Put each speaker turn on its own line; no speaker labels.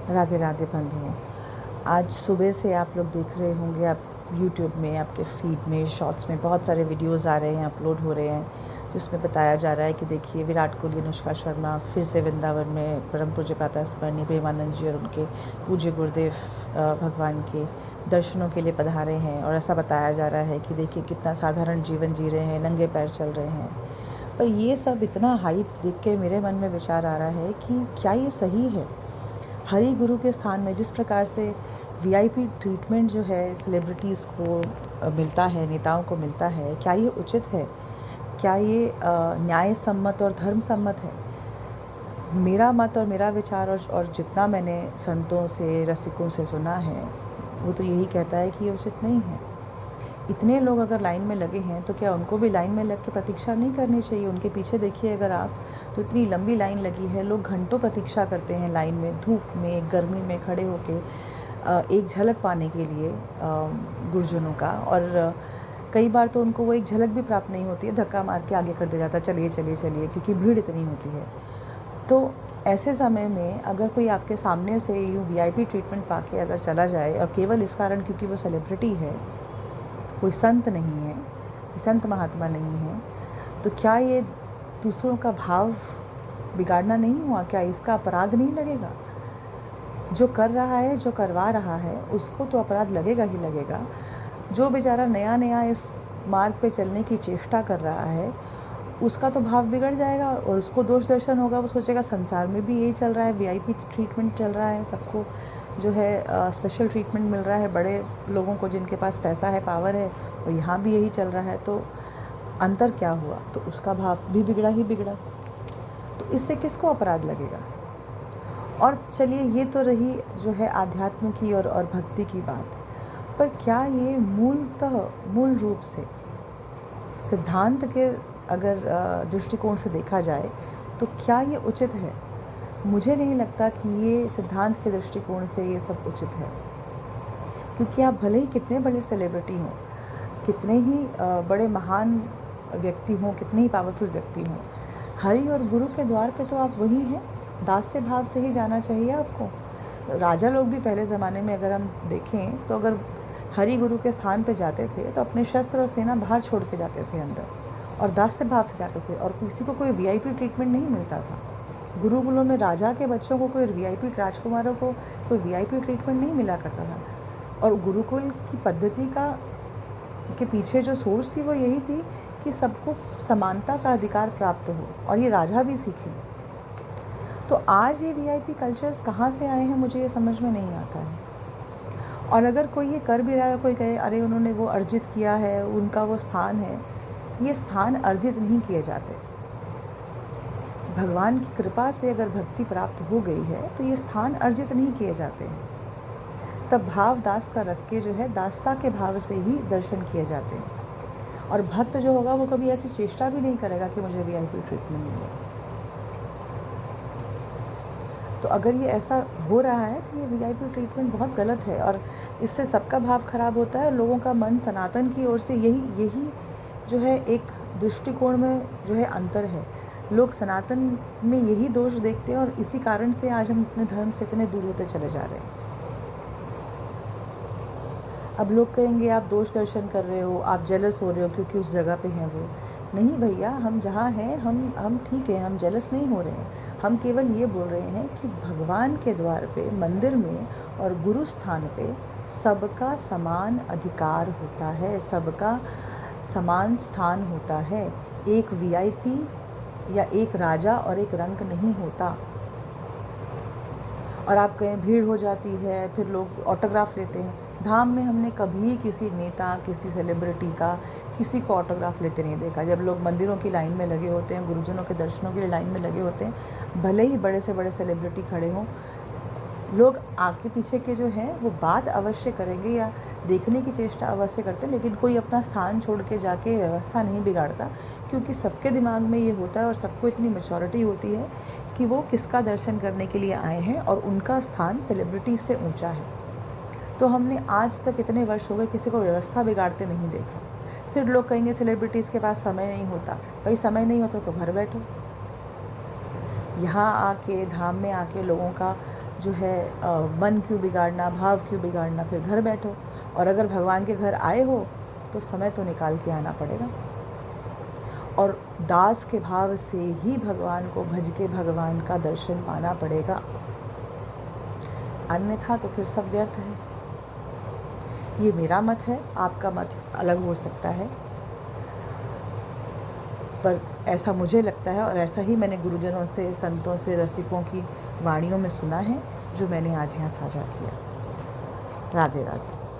राधे राधे बंधुओं। आज सुबह से आप लोग देख रहे होंगे, आप यूट्यूब में, आपके फीड में, शॉर्ट्स में बहुत सारे वीडियोस आ रहे हैं, अपलोड हो रहे हैं, जिसमें बताया जा रहा है कि देखिए विराट कोहली, अनुष्का शर्मा फिर से वृंदावन में परम पूज्य प्रातः स्मरणीय प्रेमानंद जी और उनके पूज्य गुरुदेव भगवान के दर्शनों के लिए पधारे हैं। और ऐसा बताया जा रहा है कि देखिए कितना साधारण जीवन जी रहे हैं, नंगे पैर चल रहे हैं। पर ये सब इतना हाइप देख के मेरे मन में विचार आ रहा है कि क्या ये सही है? हरि गुरु के स्थान में जिस प्रकार से वीआईपी ट्रीटमेंट जो है सेलिब्रिटीज़ को मिलता है, नेताओं को मिलता है, क्या ये उचित है? क्या ये न्याय सम्मत और धर्म सम्मत है? मेरा मत और मेरा विचार और जितना मैंने संतों से, रसिकों से सुना है, वो तो यही कहता है कि ये उचित नहीं है। इतने लोग अगर लाइन में लगे हैं तो क्या उनको भी लाइन में लग के प्रतीक्षा नहीं करनी चाहिए? उनके पीछे देखिए अगर आप, तो इतनी लंबी लाइन लगी है, लोग घंटों प्रतीक्षा करते हैं लाइन में, धूप में, गर्मी में खड़े होके एक झलक पाने के लिए गुरुजनों का। और कई बार तो उनको वो एक झलक भी प्राप्त नहीं होती है, धक्का मार के आगे कर दिया जाता है, चलिए चलिए चलिए, क्योंकि भीड़ इतनी होती है। तो ऐसे समय में अगर कोई आपके सामने से यूँ वीआईपी ट्रीटमेंट पाके अगर चला जाए, और केवल इस कारण क्योंकि वो सेलिब्रिटी है, कोई संत नहीं है, कोई संत महात्मा नहीं है, तो क्या ये दूसरों का भाव बिगाड़ना नहीं हुआ? क्या इसका अपराध नहीं लगेगा? जो कर रहा है, जो करवा रहा है, उसको तो अपराध लगेगा ही लगेगा। जो बेचारा नया नया इस मार्ग पे चलने की चेष्टा कर रहा है, उसका तो भाव बिगड़ जाएगा और उसको दोष दर्शन होगा। वो सोचेगा संसार में भी यही चल रहा है, वीआईपी ट्रीटमेंट चल रहा है, सबको जो है स्पेशल ट्रीटमेंट मिल रहा है, बड़े लोगों को जिनके पास पैसा है, पावर है, और यहाँ भी यही चल रहा है, तो अंतर क्या हुआ? तो उसका भाव भी बिगड़ा ही बिगड़ा। तो इससे किसको अपराध लगेगा? और चलिए, ये तो रही जो है आध्यात्म की और भक्ति की बात, पर क्या ये मूल रूप से सिद्धांत के अगर दृष्टिकोण से देखा जाए तो क्या ये उचित है? मुझे नहीं लगता कि ये सिद्धांत के दृष्टिकोण से ये सब उचित है, क्योंकि आप भले ही कितने बड़े सेलिब्रिटी हों, कितने ही बड़े महान व्यक्ति हों, कितने ही पावरफुल व्यक्ति हों, हरि और गुरु के द्वार पे तो आप वही हैं। दास्य भाव से ही जाना चाहिए आपको। राजा लोग भी पहले ज़माने में अगर हम देखें तो अगर हरि गुरु के स्थान पे जाते थे तो अपने शस्त्र और सेना बाहर छोड़ के जाते थे अंदर, और दास्य भाव से जाते थे, और किसी को कोई वीआईपी ट्रीटमेंट नहीं मिलता था। गुरुकुलों में राजा के बच्चों को, कोई वीआईपी राजकुमारों को कोई वीआईपी ट्रीटमेंट नहीं मिला करता था। और गुरुकुल की पद्धति के पीछे जो सोच थी वो यही थी कि सबको समानता का अधिकार प्राप्त हो, और ये राजा भी सीखे। तो आज ये वीआईपी कल्चर्स कहाँ से आए हैं, मुझे ये समझ में नहीं आता है। और अगर कोई ये कर भी रहा है, कोई कहे अरे उन्होंने वो अर्जित किया है, उनका वो स्थान है, ये स्थान अर्जित नहीं किए जाते। भगवान की कृपा से अगर भक्ति प्राप्त हो गई है तो ये स्थान अर्जित नहीं किए जाते हैं। तब भाव दास का रख के जो है दासता के भाव से ही दर्शन किए जाते हैं। और भक्त जो होगा वो कभी ऐसी चेष्टा भी नहीं करेगा कि मुझे वीआईपी ट्रीटमेंट मिले। तो अगर ये ऐसा हो रहा है तो ये वीआईपी ट्रीटमेंट बहुत गलत है, और इससे सबका भाव खराब होता है। लोगों का मन सनातन की ओर से यही जो है एक दृष्टिकोण में जो है अंतर है। लोग सनातन में यही दोष देखते हैं, और इसी कारण से आज हम अपने धर्म से इतने दूर होते चले जा रहे हैं। अब लोग कहेंगे आप दोष दर्शन कर रहे हो, आप जेलस हो रहे हो क्योंकि उस जगह पे हैं वो। नहीं भैया, हम जहाँ हैं हम ठीक है, हम जेलस नहीं हो रहे हैं। हम केवल ये बोल रहे हैं कि भगवान के द्वार पे, मंदिर में और गुरु स्थान पे सबका समान अधिकार होता है, सबका समान स्थान होता है। एक वीआईपी या एक राजा और एक रंक नहीं होता। और आप कहें भीड़ हो जाती है, फिर लोग ऑटोग्राफ लेते हैं। धाम में हमने कभी किसी नेता, किसी सेलिब्रिटी का किसी को ऑटोग्राफ लेते नहीं देखा। जब लोग मंदिरों की लाइन में लगे होते हैं, गुरुजनों के दर्शनों के लिए लाइन में लगे होते हैं, भले ही बड़े से बड़े सेलिब्रिटी खड़े हों, लोग आगे पीछे के जो हैं वो बात अवश्य करेंगे या देखने की चेष्टा अवश्य करते हैं, लेकिन कोई अपना स्थान छोड़ के जाके व्यवस्था नहीं बिगाड़ता, क्योंकि सबके दिमाग में ये होता है और सबको इतनी मैच्योरिटी होती है कि वो किसका दर्शन करने के लिए आए हैं और उनका स्थान सेलिब्रिटी से ऊंचा है। तो हमने आज तक इतने वर्ष हो गए किसी को व्यवस्था बिगाड़ते नहीं देखा। फिर लोग कहेंगे सेलिब्रिटीज़ के पास समय नहीं होता। भाई समय नहीं होता तो घर बैठो। यहाँ आके, धाम में आके लोगों का जो है मन क्यों बिगाड़ना, भाव क्यों बिगाड़ना, फिर घर बैठो। और अगर भगवान के घर आए हो तो समय तो निकाल के आना पड़ेगा, और दास के भाव से ही भगवान को भज के भगवान का दर्शन पाना पड़ेगा, अन्यथा तो फिर सब व्यर्थ है। ये मेरा मत है, आपका मत अलग हो सकता है, पर ऐसा मुझे लगता है और ऐसा ही मैंने गुरुजनों से, संतों से, रसिकों की वाणियों में सुना है, जो मैंने आज यहाँ साझा किया। राधे राधे।